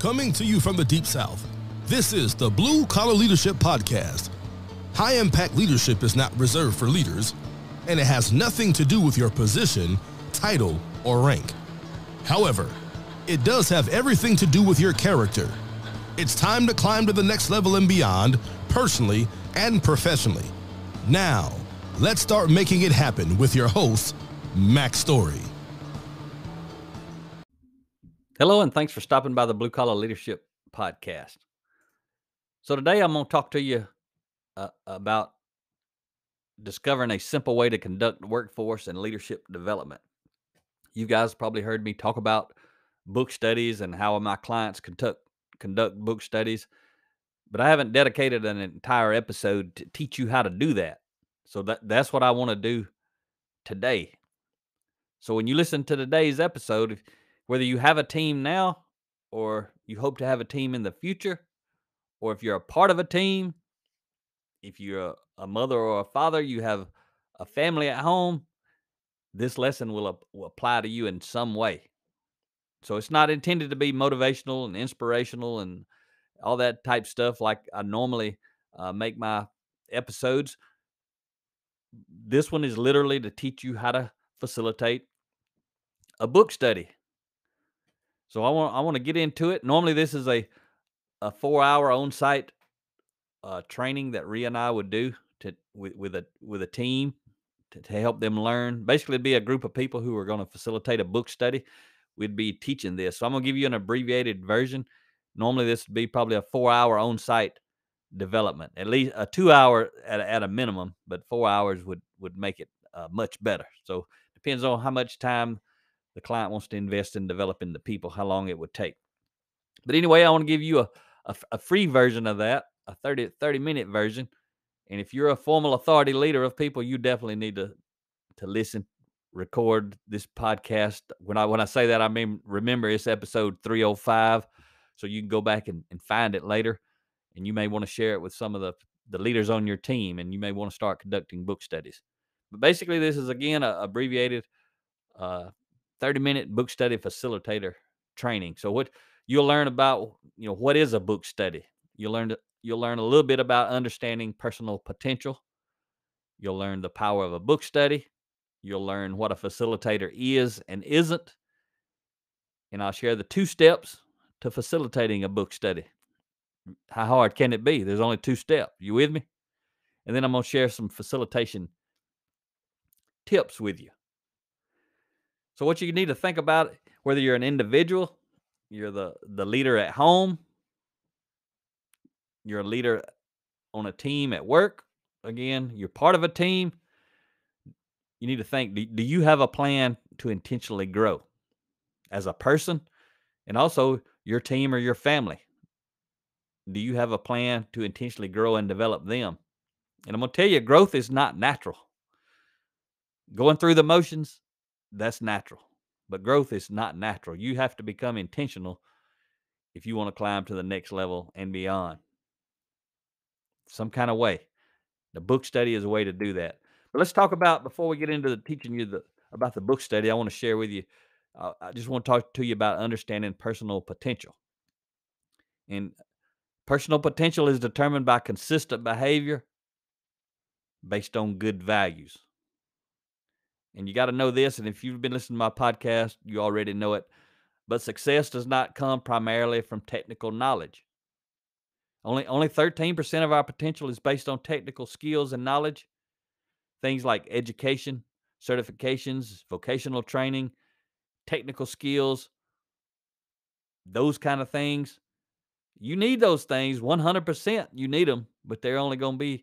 Coming to you from the Deep South, this is the Blue Collar Leadership Podcast. High-impact leadership is not reserved for leaders, and it has nothing to do with your position, title, or rank. However, it does have everything to do with your character. It's time to climb to the next level and beyond, personally and professionally. Now, let's start making it happen with your host, Max Story. Hello, and thanks for stopping by the Blue Collar Leadership Podcast. So today I'm going to talk to you about discovering a simple way to conduct workforce and leadership development. You guys probably heard me talk about book studies and how my clients conduct book studies, but I haven't dedicated an entire episode to teach you how to do that. So that's what I want to do today. So when you listen to today's episode, whether you have a team now or you hope to have a team in the future, or if you're a part of a team, if you're a mother or a father, you have a family at home, this lesson will apply to you in some way. So it's not intended to be motivational and inspirational and all that type stuff like I normally make my episodes. This one is literally to teach you how to facilitate a book study. So I want to get into it. Normally this is a 4-hour on-site training that Rhea and I would do with a team to help them learn. Basically, it'd be a group of people who are going to facilitate a book study. We'd be teaching this. So I'm going to give you an abbreviated version. Normally this would be probably a 4-hour on-site development, at least a 2-hour at a minimum, but 4 hours would make it much better. So depends on how much time the client wants to invest in developing the people, how long it would take. But anyway, I want to give you a free version of that, a 30-minute version. And if you're a formal authority leader of people, you definitely need to listen, record this podcast. When I say that, I mean, remember it's episode 305. So you can go back and find it later. And you may want to share it with some of the leaders on your team, and you may want to start conducting book studies. But basically, this is, again, a abbreviated 30-minute book study facilitator training. So what you'll learn about, what is a book study? You'll learn a little bit about understanding personal potential. You'll learn the power of a book study. You'll learn what a facilitator is and isn't. And I'll share the 2 steps to facilitating a book study. How hard can it be? There's only 2 steps. You with me? And then I'm going to share some facilitation tips with you. So what you need to think about, whether you're an individual, you're the leader at home, you're a leader on a team at work, again, you're part of a team, you need to think, do you have a plan to intentionally grow as a person, and also your team or your family? Do you have a plan to intentionally grow and develop them? And I'm going to tell you, growth is not natural. Going through the motions, that's natural. But growth is not natural. You have to become intentional if you want to climb to the next level and beyond. Some kind of way. The book study is a way to do that. But let's talk about, before we get into teaching you about the book study, I want to share with you, I just want to talk to you about understanding personal potential. And personal potential is determined by consistent behavior based on good values. And you got to know this, and if you've been listening to my podcast, you already know it. But success does not come primarily from technical knowledge. Only 13% of our potential is based on technical skills and knowledge. Things like education, certifications, vocational training, technical skills, those kind of things. You need those things 100%. You need them, but they're only going to be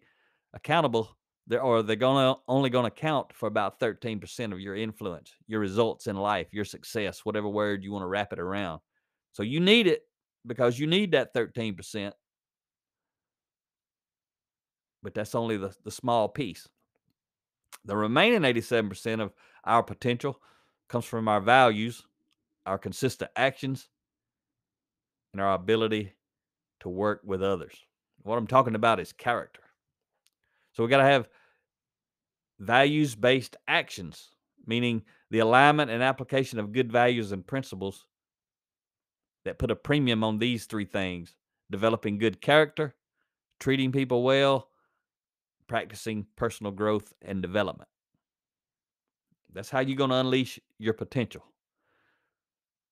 accountable. They're only going to count for about 13% of your influence, your results in life, your success, whatever word you want to wrap it around. So you need it because you need that 13%. But that's only the small piece. The remaining 87% of our potential comes from our values, our consistent actions, and our ability to work with others. What I'm talking about is character. So we got to have values-based actions, meaning the alignment and application of good values and principles that put a premium on these three things: developing good character, treating people well, practicing personal growth and development. That's how you're going to unleash your potential.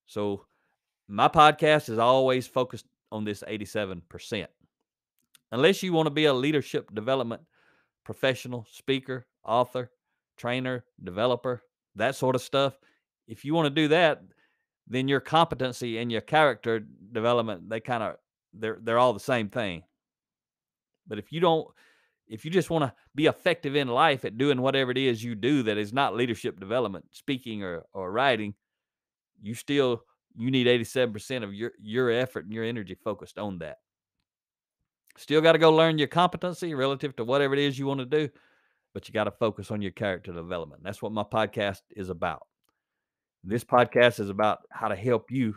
So my podcast is always focused on this 87%. Unless you want to be a leadership development professional, speaker, author, trainer, developer, that sort of stuff. If you want to do that, then your competency and your character development, they're all the same thing. But if you just want to be effective in life at doing whatever it is you do that is not leadership development, speaking or writing, you need 87% of your effort and your energy focused on that. Still got to go learn your competency relative to whatever it is you want to do, but you got to focus on your character development. That's what my podcast is about. This podcast is about how to help you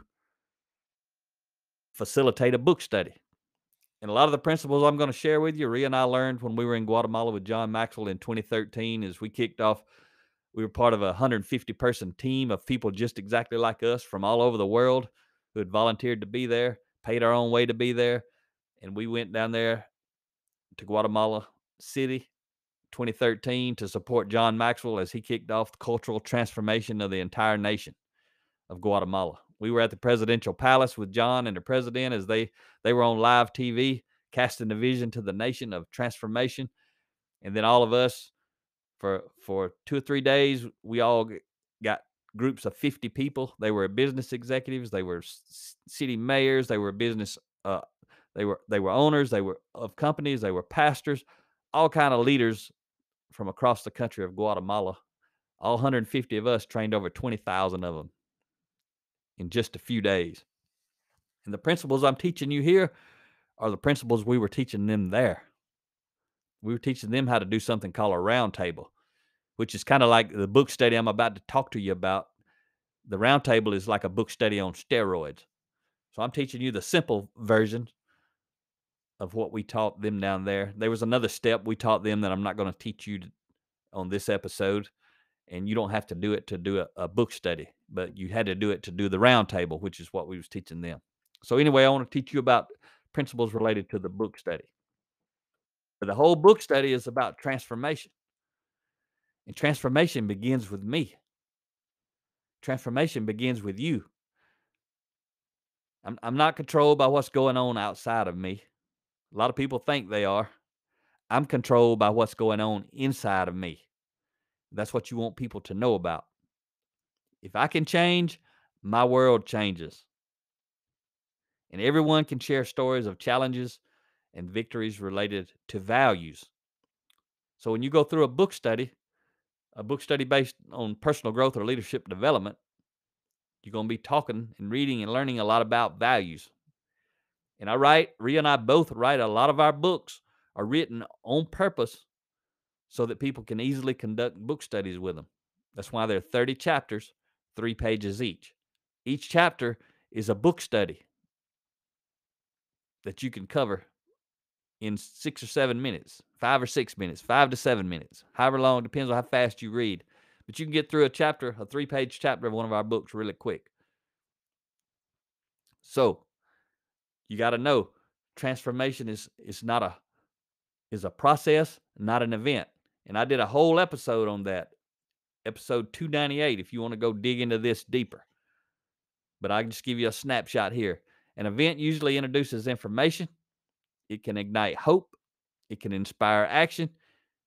facilitate a book study. And a lot of the principles I'm going to share with you, Rhea and I learned when we were in Guatemala with John Maxwell in 2013 as we kicked off. We were part of a 150-person team of people just exactly like us from all over the world who had volunteered to be there, paid our own way to be there. And we went down there to Guatemala City 2013 to support John Maxwell as he kicked off the cultural transformation of the entire nation of Guatemala. We were at the presidential palace with John and the president as they were on live TV, casting the vision to the nation of transformation. And then all of us, for 2 or 3 days, we all got groups of 50 people. They were business executives, they were city mayors, they were business, they were owners, they were of companies, they were pastors, all kind of leaders from across the country of Guatemala. All 150 of us trained over 20,000 of them in just a few days. And the principles I'm teaching you here are the principles we were teaching them there. We were teaching them how to do something called a round table, which is kind of like the book study I'm about to talk to you about. The round table is like a book study on steroids. So I'm teaching you the simple version of what we taught them down there. There was another step we taught them that I'm not going to teach you on this episode. And you don't have to do it to do a book study, but you had to do it to do the round table, which is what we was teaching them. So anyway, I want to teach you about principles related to the book study. The whole book study is about transformation. And transformation begins with me. Transformation begins with you. I'm not controlled by what's going on outside of me. A lot of people think they are. I'm controlled by what's going on inside of me. That's what you want people to know about. If I can change, my world changes. And everyone can share stories of challenges and victories related to values. So when you go through a book study based on personal growth or leadership development, you're going to be talking and reading and learning a lot about values. And Rhea and I both write a lot of our books are written on purpose so that people can easily conduct book studies with them. That's why there are 30 chapters, 3 pages each. Each chapter is a book study that you can cover in 6 or 7 minutes, 5 or 6 minutes, 5 to 7 minutes, however long, depends on how fast you read. But you can get through a 3-page chapter of one of our books really quick. So you got to know transformation is a process, not an event. And I did a whole episode on that, episode 298, if you want to go dig into this deeper. But I can just give you a snapshot here. An event usually introduces information. It can ignite hope. It can inspire action.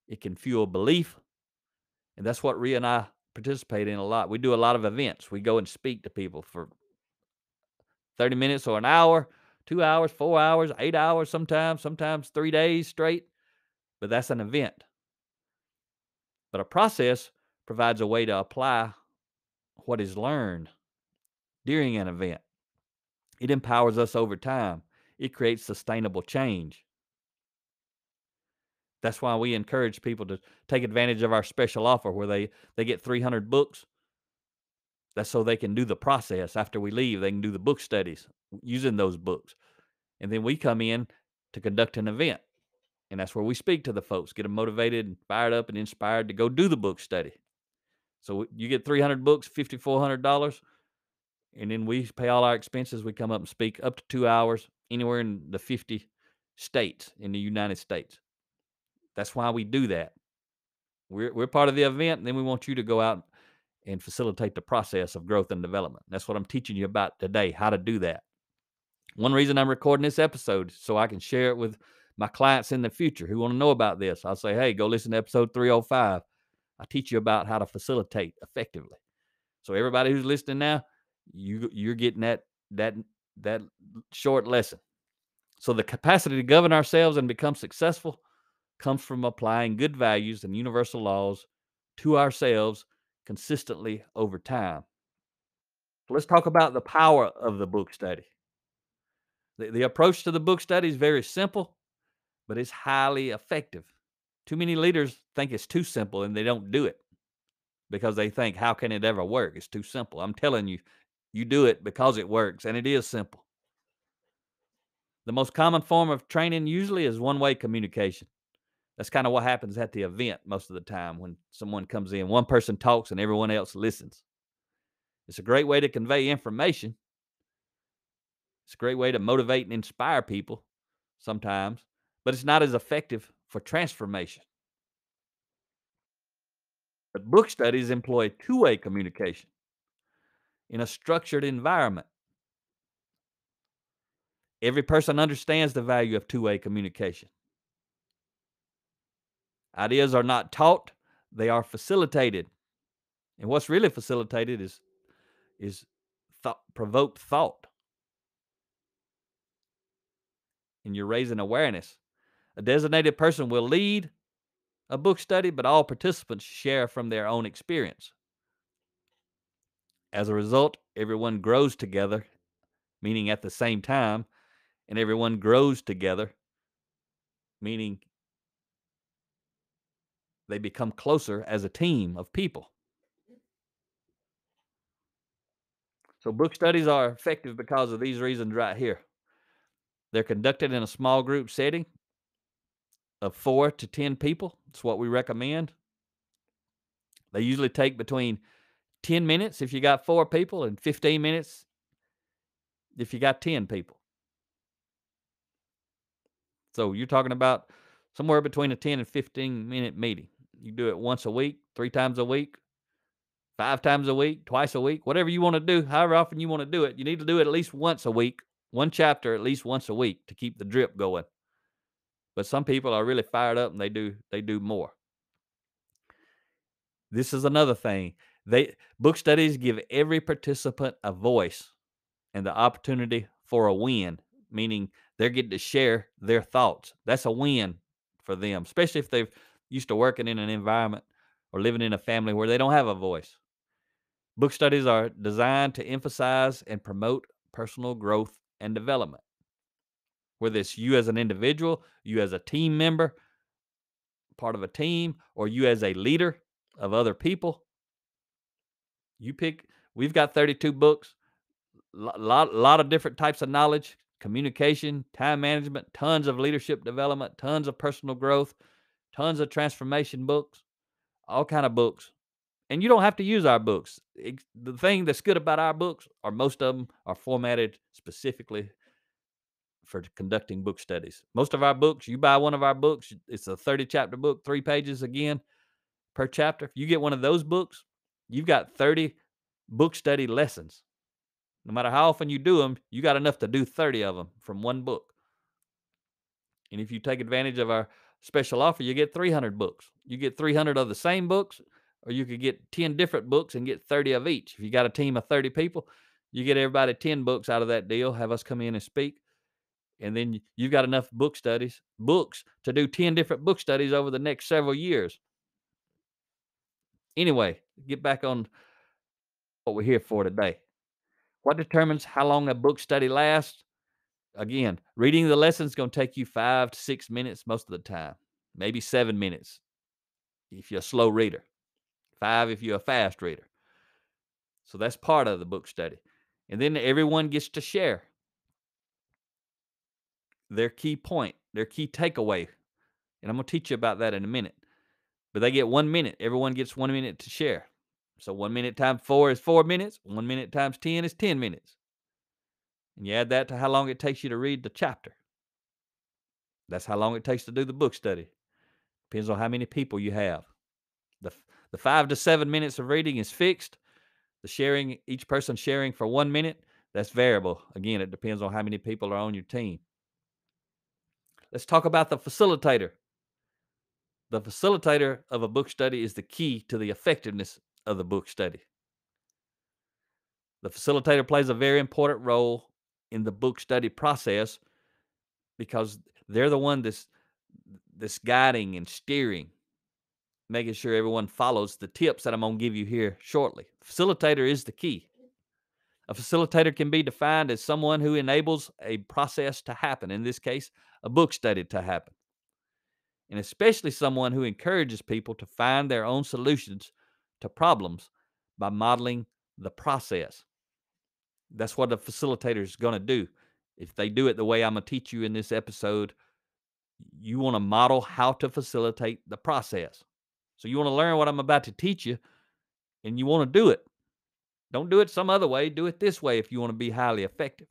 It can fuel belief. And that's what Rhea and I participate in a lot. We do a lot of events. We go and speak to people for 30 minutes or an hour, 2 hours, 4 hours, 8 hours sometimes 3 days straight. But that's an event. But a process provides a way to apply what is learned during an event. It empowers us over time. It creates sustainable change. That's why we encourage people to take advantage of our special offer where they get 300 books. That's so they can do the process after we leave. They can do the book studies using those books. And then we come in to conduct an event. And that's where we speak to the folks, get them motivated and fired up and inspired to go do the book study. So you get 300 books, $5,400. and then we pay all our expenses. We come up and speak up to 2 hours anywhere in the 50 states in the United States. That's why we do that. We're part of the event, and then we want you to go out and facilitate the process of growth and development. That's what I'm teaching you about today, how to do that. One reason I'm recording this episode is so I can share it with my clients in the future who want to know about this. I'll say, hey, go listen to episode 305. I teach you about how to facilitate effectively. So everybody who's listening now, you're getting that short lesson. So the capacity to govern ourselves and become successful comes from applying good values and universal laws to ourselves consistently over time. Let's talk about the power of the book study. The approach to the book study is very simple, but it's highly effective. Too many leaders think it's too simple and they don't do it because they think, how can it ever work? It's too simple. I'm telling you, you do it because it works, and it is simple. The most common form of training usually is one-way communication. That's kind of what happens at the event most of the time when someone comes in. One person talks and everyone else listens. It's a great way to convey information. It's a great way to motivate and inspire people sometimes, but it's not as effective for transformation. But book studies employ two-way communication in a structured environment. Every person understands the value of two-way communication. Ideas are not taught, they are facilitated. And what's really facilitated is provoked thought. And you're raising awareness. A designated person will lead a book study, but all participants share from their own experience. As a result, everyone grows together, meaning at the same time, and everyone grows together, meaning they become closer as a team of people. So book studies are effective because of these reasons right here. They're conducted in a small group setting of 4 to 10 people. That's what we recommend. They usually take between 10 minutes if you got 4 people and 15 minutes if you got 10 people. So you're talking about somewhere between a 10 and 15-minute meeting. You do it once a week, 3 times a week, 5 times a week, twice a week, whatever you want to do, however often you want to do it. You need to do it at least once a week, one chapter at least once a week to keep the drip going. But some people are really fired up and they do more. This is another thing. Book studies give every participant a voice and the opportunity for a win, meaning they're getting to share their thoughts. That's a win for them, especially if they've used to working in an environment or living in a family where they don't have a voice. Book studies are designed to emphasize and promote personal growth and development. Whether it's you as an individual, you as a team member, part of a team, or you as a leader of other people, you pick. We've got 32 books, lot of different types of knowledge, communication, time management, tons of leadership development, tons of personal growth, tons of transformation books, all kind of books. And you don't have to use our books. The thing that's good about our books are most of them are formatted specifically for conducting book studies. Most of our books, you buy one of our books, it's a 30-chapter book, 3 pages again per chapter. If you get one of those books, you've got 30 book study lessons. No matter how often you do them, you got enough to do 30 of them from one book. And if you take advantage of our special offer, you get 300 books. You get 300 of the same books, or you could get 10 different books and get 30 of each. If you got a team of 30 people, you get everybody 10 books out of that deal, have us come in and speak. And then you've got enough books to do 10 different book studies over the next several years. Anyway, get back on what we're here for today. What determines how long a book study lasts? Again, reading the lesson is going to take you 5 to 6 minutes most of the time, maybe 7 minutes if you're a slow reader, 5 if you're a fast reader. So that's part of the book study. And then everyone gets to share their key point, their key takeaway. And I'm going to teach you about that in a minute. But they get 1 minute. Everyone gets 1 minute to share. So 1 minute times 4 is 4 minutes. 1 minute times 10 is 10 minutes. And you add that to how long it takes you to read the chapter. That's how long it takes to do the book study. Depends on how many people you have. The 5 to 7 minutes of reading is fixed. The sharing, each person sharing for 1 minute, that's variable. Again, it depends on how many people are on your team. Let's talk about the facilitator. The facilitator of a book study is the key to the effectiveness of the book study. The facilitator plays a very important role in the book study process because they're the one that's guiding and steering, making sure everyone follows the tips that I'm going to give you here shortly. Facilitator is the key. A facilitator can be defined as someone who enables a process to happen, in this case, a book study to happen, and especially someone who encourages people to find their own solutions to problems by modeling the process. That's what a facilitator is going to do. If they do it the way I'm going to teach you in this episode, you want to model how to facilitate the process. So you want to learn what I'm about to teach you, and you want to do it. Don't do it some other way. Do it this way if you want to be highly effective.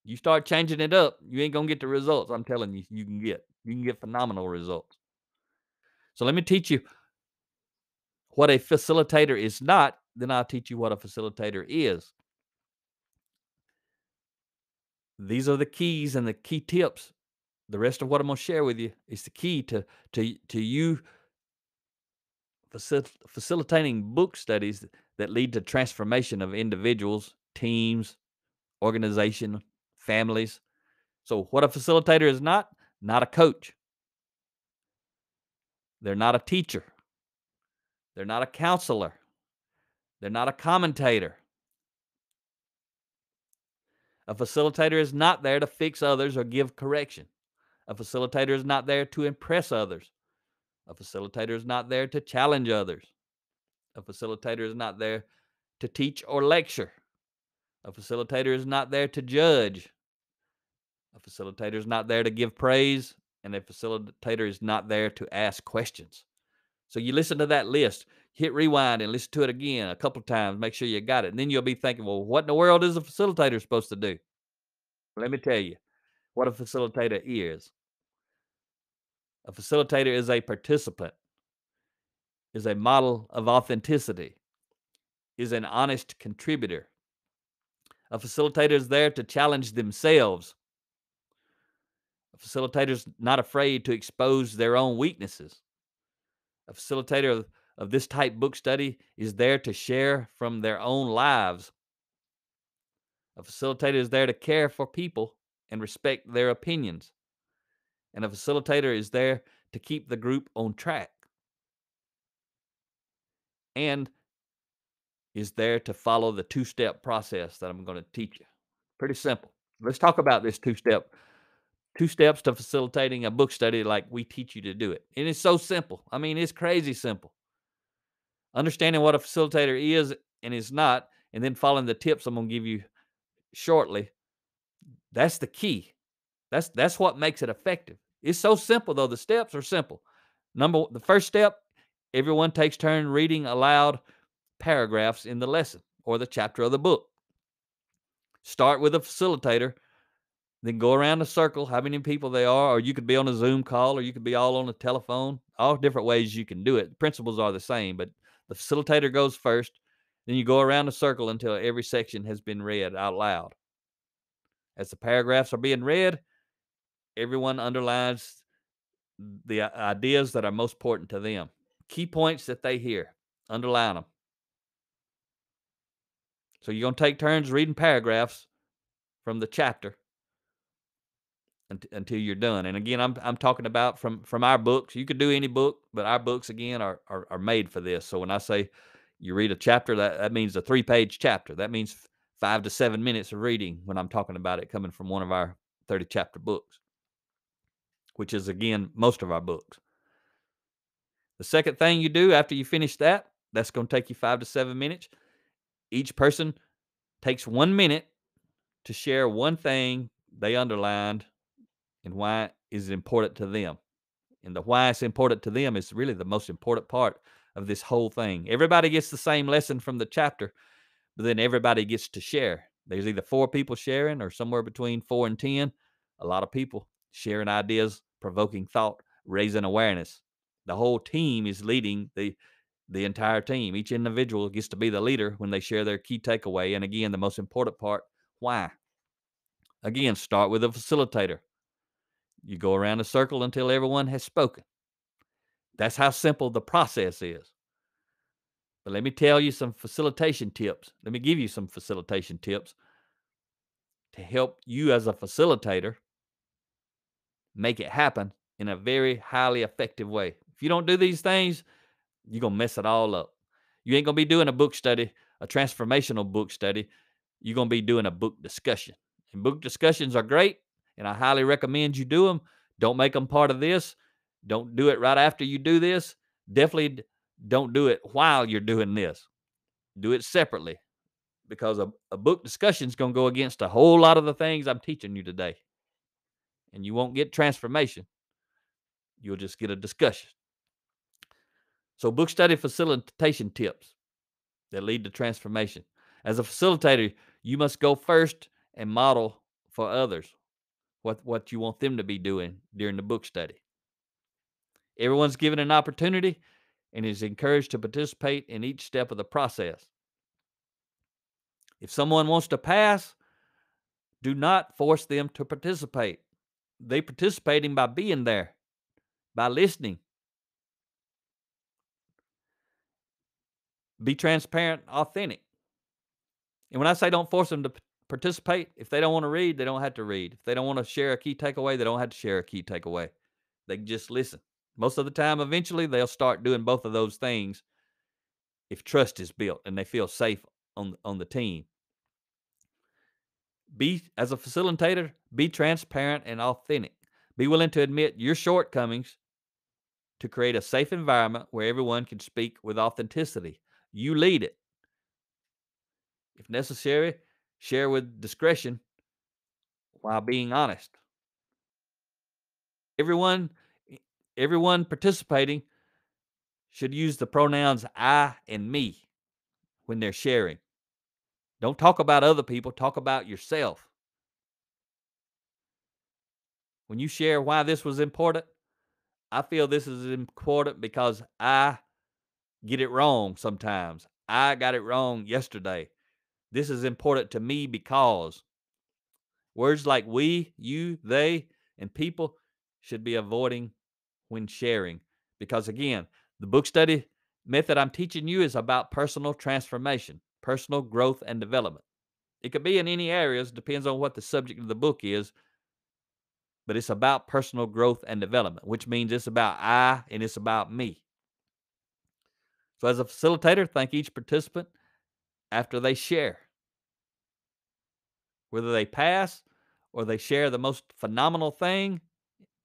You start changing it up, you ain't going to get the results I'm telling you you can get. You can get phenomenal results. So let me teach you what a facilitator is not, then I'll teach you what a facilitator is. These are the keys and the key tips. The rest of what I'm going to share with you is the key to you facilitating book studies that lead to transformation of individuals, teams, organization, families. So what a facilitator is not a coach. They're not a teacher. They're not a counselor. They're not a commentator. A facilitator is not there to fix others or give correction. A facilitator is not there to impress others. A facilitator is not there to challenge others. A facilitator is not there to teach or lecture. A facilitator is not there to judge. A facilitator is not there to give praise. And a facilitator is not there to ask questions. So you listen to that list, hit rewind and listen to it again a couple of times, make sure you got it. And then you'll be thinking, well, what in the world is a facilitator supposed to do? Let me tell you what a facilitator is. A facilitator is a participant, is a model of authenticity, is an honest contributor. A facilitator is there to challenge themselves. A facilitator is not afraid to expose their own weaknesses. A facilitator of this type book study is there to share from their own lives. A facilitator is there to care for people and respect their opinions. And a facilitator is there to keep the group on track and is there to follow the two-step process that I'm going to teach you. Pretty simple. Let's talk about this two steps to facilitating a book study like we teach you to do it. And it's so simple. I mean, it's crazy simple. Understanding what a facilitator is and is not, and then following the tips I'm going to give you shortly, that's the key. That's what makes it effective. It's so simple, though. The steps are simple. The first step, everyone takes turn reading aloud paragraphs in the lesson or the chapter of the book. Start with a facilitator, then go around a circle, how many people they are, or you could be on a Zoom call, or you could be all on a telephone. All different ways you can do it. The principles are the same, but the facilitator goes first. Then you go around a circle until every section has been read out loud. As the paragraphs are being read, everyone underlines the ideas that are most important to them. Key points that they hear, underline them. So you're going to take turns reading paragraphs from the chapter until you're done. And again, I'm talking about from our books. You could do any book, but our books, again, are made for this. So when I say you read a chapter, that means a 3-page chapter. That means 5 to 7 minutes of reading when I'm talking about it coming from one of our 30-chapter books, which is, again, most of our books. The second thing you do after you finish that's going to take you 5 to 7 minutes. Each person takes 1 minute to share one thing they underlined and why is it important to them. And the why it's important to them is really the most important part of this whole thing. Everybody gets the same lesson from the chapter, but then everybody gets to share. There's either 4 people sharing or somewhere between 4 and 10. A lot of people sharing ideas, provoking thought, raising awareness. The whole team is leading the entire team. Each individual gets to be the leader when they share their key takeaway. And again, the most important part, why? Again, start with a facilitator. You go around a circle until everyone has spoken. That's how simple the process is. But let me tell you some facilitation tips. Let me give you some facilitation tips to help you as a facilitator make it happen in a very highly effective way. If you don't do these things, you're going to mess it all up. You ain't going to be doing a book study, a transformational book study. You're going to be doing a book discussion. And book discussions are great, and I highly recommend you do them. Don't make them part of this. Don't do it right after you do this. Definitely don't do it while you're doing this. Do it separately, because a book discussion is going to go against a whole lot of the things I'm teaching you today. And you won't get transformation. You'll just get a discussion. So book study facilitation tips that lead to transformation. As a facilitator, you must go first and model for others what you want them to be doing during the book study. Everyone's given an opportunity and is encouraged to participate in each step of the process. If someone wants to pass, do not force them to participate. They participating by being there, by listening. Be transparent, authentic. And when I say don't force them to participate, if they don't want to read, they don't have to read. If they don't want to share a key takeaway, they don't have to share a key takeaway. They can just listen. Most of the time, eventually, they'll start doing both of those things if trust is built and they feel safe on the team. As a facilitator, be transparent and authentic. Be willing to admit your shortcomings to create a safe environment where everyone can speak with authenticity. You lead it. If necessary, share with discretion while being honest. Everyone participating should use the pronouns I and me when they're sharing. Don't talk about other people, talk about yourself. When you share why this was important, I feel this is important because I get it wrong sometimes. I got it wrong yesterday. This is important to me because words like we, you, they, and people should be avoiding when sharing. Because again, the book study method I'm teaching you is about personal transformation, personal growth and development. It could be in any areas, depends on what the subject of the book is, but it's about personal growth and development, which means it's about I and it's about me. So as a facilitator, thank each participant after they share. Whether they pass or they share the most phenomenal thing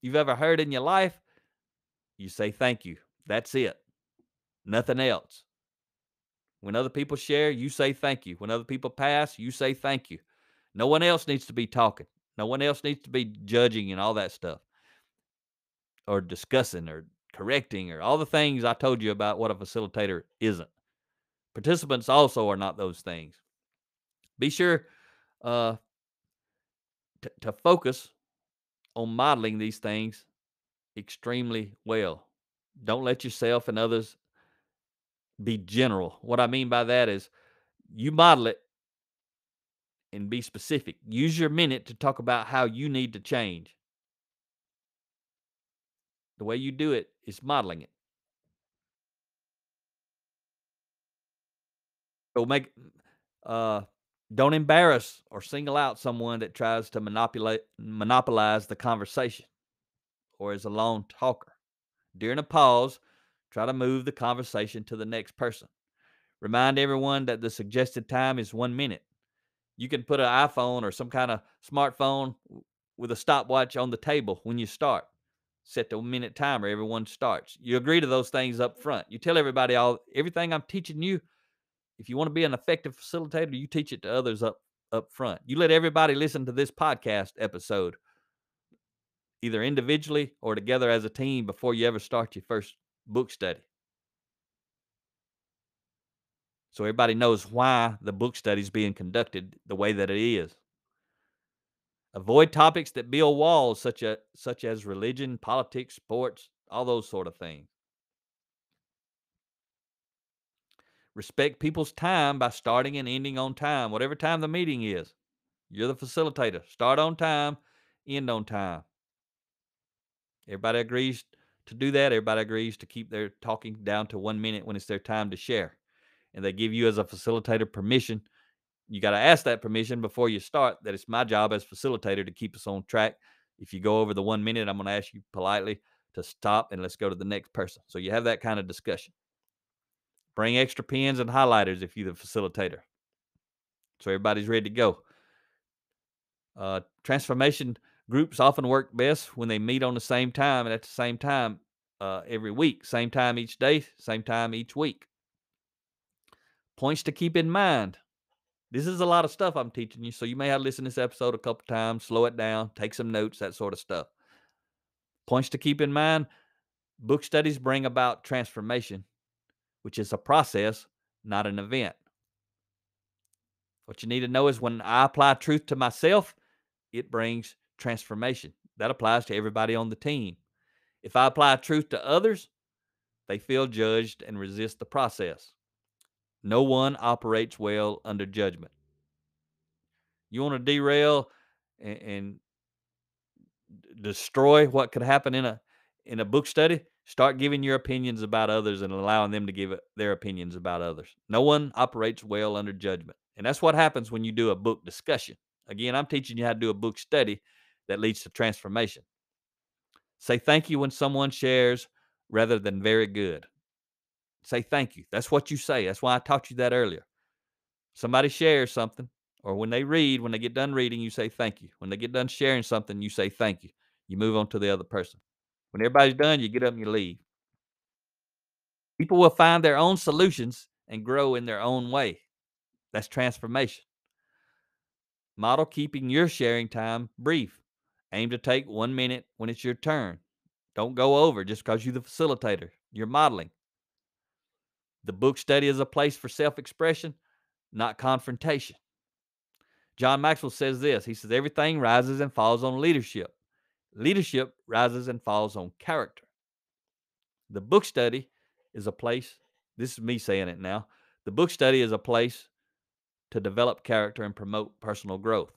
you've ever heard in your life, you say thank you. That's it. Nothing else. When other people share, you say thank you. When other people pass, you say thank you. No one else needs to be talking. No one else needs to be judging and all that stuff, or discussing or correcting or all the things I told you about what a facilitator isn't. Participants also are not those things. Be sure to focus on modeling these things extremely well. Don't let yourself and others be general. What I mean by that is you model it and be specific. Use your minute to talk about how you need to change. The way you do it is modeling it. So don't embarrass or single out someone that tries to monopolize the conversation or is a lone talker. During a pause, try to move the conversation to the next person. Remind everyone that the suggested time is 1 minute. You can put an iPhone or some kind of smartphone with a stopwatch on the table when you start. Set the 1-minute timer. Everyone starts. You agree to those things up front. You tell everybody everything I'm teaching you. If you want to be an effective facilitator, you teach it to others up front. You let everybody listen to this podcast episode, either individually or together as a team, before you ever start your first book study. so everybody knows why the book study is being conducted the way that it is. Avoid topics that build walls, such as religion, politics, sports, all those sort of things. Respect people's time by starting and ending on time, whatever time the meeting is. You're the facilitator. Start on time, end on time. Everybody agrees to do that. Everybody agrees to keep their talking down to 1 minute when it's their time to share. And they give you, as a facilitator, permission. You got to ask that permission before you start, that it's my job as facilitator to keep us on track. If you go over the 1 minute, I'm going to ask you politely to stop and let's go to the next person. So you have that kind of discussion. Bring extra pens and highlighters if you're the facilitator, so everybody's ready to go. Transformation groups often work best when they meet on the same time and at the same time every week, same time each day, same time each week. Points to keep in mind. This is a lot of stuff I'm teaching you, so you may have to listen to this episode a couple times, slow it down, take some notes, that sort of stuff. Points to keep in mind. Book studies bring about transformation, which is a process, not an event. What you need to know is when I apply truth to myself, it brings transformation. That applies to everybody on the team. If I apply truth to others, they feel judged and resist the process. No one operates well under judgment. You want to derail and destroy what could happen in a book study? Start giving your opinions about others and allowing them to give their opinions about others. No one operates well under judgment. And that's what happens when you do a book discussion. Again, I'm teaching you how to do a book study that leads to transformation. Say thank you when someone shares rather than very good. Say thank you. That's what you say. That's why I taught you that earlier. Somebody shares something, or when they read, when they get done reading, you say thank you. When they get done sharing something, you say thank you. You move on to the other person. When everybody's done, you get up and you leave. People will find their own solutions and grow in their own way. That's transformation. Model keeping your sharing time brief. Aim to take 1 minute when it's your turn. Don't go over just because you're the facilitator. You're modeling. The book study is a place for self-expression, not confrontation. John Maxwell says this. He says, everything rises and falls on leadership. Leadership rises and falls on character. The book study is a place, this is me saying it now, the book study is a place to develop character and promote personal growth.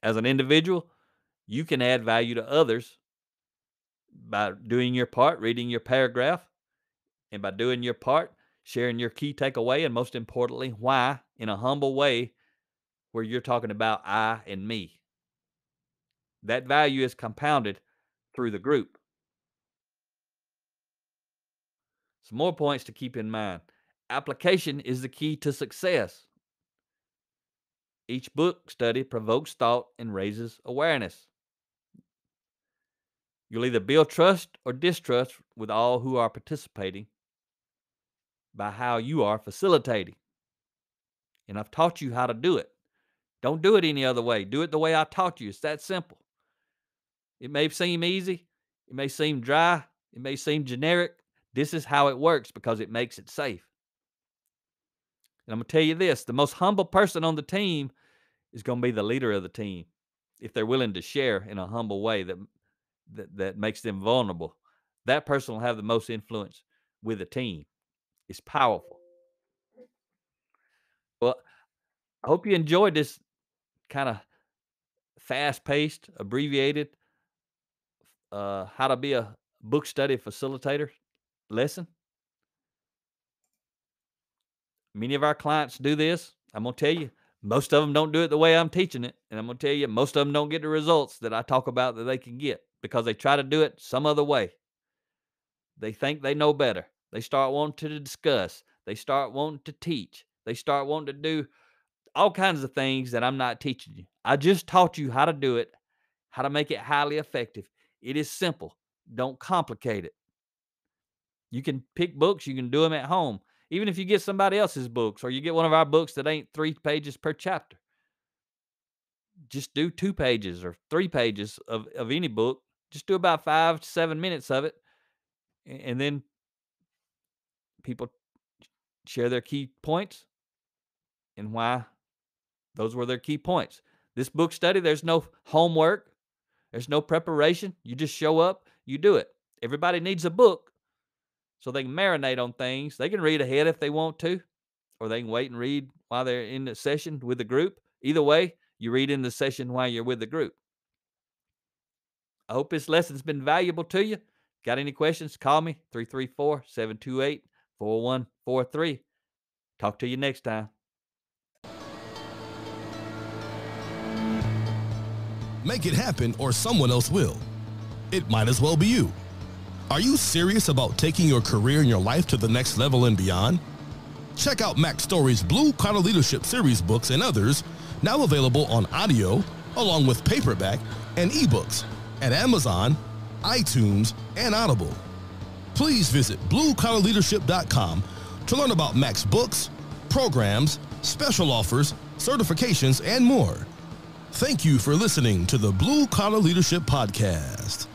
As an individual, you can add value to others by doing your part, reading your paragraph, and by doing your part, sharing your key takeaway, and most importantly, why, in a humble way where you're talking about I and me. That value is compounded through the group. Some more points to keep in mind. Application is the key to success. Each book study provokes thought and raises awareness. You'll either build trust or distrust with all who are participating by how you are facilitating. And I've taught you how to do it. Don't do it any other way. Do it the way I taught you. It's that simple. It may seem easy. It may seem dry. It may seem generic. This is how it works because it makes it safe. And I'm going to tell you this, the most humble person on the team is going to be the leader of the team if they're willing to share in a humble way that makes them vulnerable. That person will have the most influence with the team. It's powerful. Well, I hope you enjoyed this kind of fast-paced, abbreviated, how to be a book study facilitator lesson. Many of our clients do this. I'm going to tell you, most of them don't do it the way I'm teaching it. And I'm going to tell you, most of them don't get the results that I talk about that they can get because they try to do it some other way. They think they know better. They start wanting to discuss. They start wanting to teach. They start wanting to do all kinds of things that I'm not teaching you. I just taught you how to do it, how to make it highly effective. It is simple. Don't complicate it. You can pick books. You can do them at home. Even if you get somebody else's books or you get one of our books that ain't 3 pages per chapter. Just do 2 pages or 3 pages of any book. Just do about 5 to 7 minutes of it. And then people share their key points and why those were their key points. This book study, there's no homework. There's no preparation. You just show up, you do it. Everybody needs a book so they can marinate on things. They can read ahead if they want to, or they can wait and read while they're in the session with the group. Either way, you read in the session while you're with the group. I hope this lesson's been valuable to you. Got any questions? Call me, 334-728-4143. Talk to you next time. Make it happen or someone else will. It might as well be you. Are you serious about taking your career and your life to the next level and beyond? Check out Mac Story's Blue Collar Leadership series books and others, now available on audio, along with paperback and ebooks at Amazon, iTunes, and Audible. Please visit bluecollarleadership.com to learn about Mac's books, programs, special offers, certifications, and more. Thank you for listening to the Blue Collar Leadership Podcast.